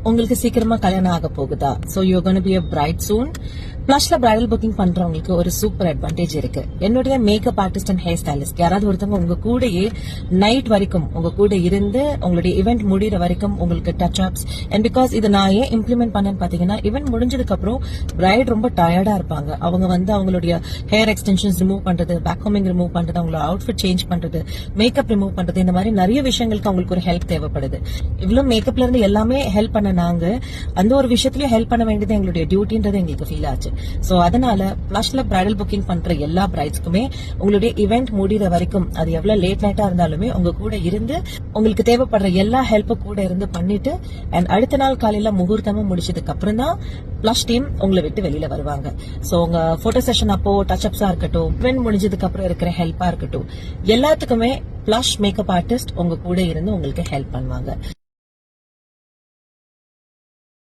உங்களுக்கு சீக்கிரமா கல்யாணம் ஆக போகுதா? So you gonna be a bride soon. பிளஷ்ல பிரைடல் புக்கிங் பண்றவங்களுக்கு ஒரு சூப்பர் அட்வான்டேஜ் இருக்கு. என்னுடைய makeup artist and hair stylist யாராவது ஒருத்தவங்க உங்க கூடயே நைட் வரைக்கும் உங்க கூட இருந்து உங்களுடைய இவெண்ட் முடிகிற வரைக்கும் உங்களுக்கு டச் அப்ஸ் அண்ட் பிகாஸ் இது நான் ஏன் இம்ப்ளிமெண்ட் பண்ணேன்னு பாத்தீங்கன்னா, இவெண்ட் முடிஞ்சதுக்கு அப்புறம் பிரைட் ரொம்ப டயர்டா இருப்பாங்க. அவங்க அவங்களுடைய ஹேர் எக்ஸ்டென்ஷன்ஸ் ரிமூவ் பண்றது, பேக் கோமிங் ரிமூவ் பண்றது, அவங்களோட அவுட்ஃபிட் சேஞ்ச் பண்றது, மேக்கப் ரிமூவ் பண்றது, இந்த மாதிரி நிறைய விஷயங்களுக்கு அவங்களுக்கு ஒரு ஹெல்ப் தேவைப்படுது. இவ்வளவு மேக்கப்ல இருந்து எல்லாமே ஹெல்ப் பண்ண நாங்க அந்த ஒரு விஷயத்திலயும் ஹெல்ப் பண்ண வேண்டியது எங்களுடைய டியூட்டின்றது எங்களுக்கு ஃபீல் ஆச்சு. சோ அதனால பிளஷ்ல பிரைடல் புக்கிங் பண்ற எல்லா பிரைட்ஸ்க்குமே உங்களுடைய இவெண்ட் முடிகிற வரைக்கும் அது எவ்வளவு லேட் நைட்டா இருந்தாலுமே உங்க கூட இருந்து உங்களுக்கு தேவைப்படுற எல்லா ஹெல்ப்பும் கூட இருந்து பண்ணிட்டு அண்ட் அடுத்த நாள் காலையில முகூர்த்தமும் முடிச்சதுக்கு அப்புறம் தான் பிளஷ் டீம் உங்களை விட்டு வெளியில வருவாங்க. சோ உங்க போட்டோ செஷன் அப்போ டச் அப்ஸா இருக்கட்டும், இவெண்ட் முடிஞ்சதுக்கு அப்புறம் இருக்கிற ஹெல்ப்பா இருக்கட்டும், எல்லாத்துக்குமே பிளஷ் மேக்கப் ஆர்டிஸ்ட் உங்க கூட இருந்து உங்களுக்கு ஹெல்ப் பண்ணுவாங்க.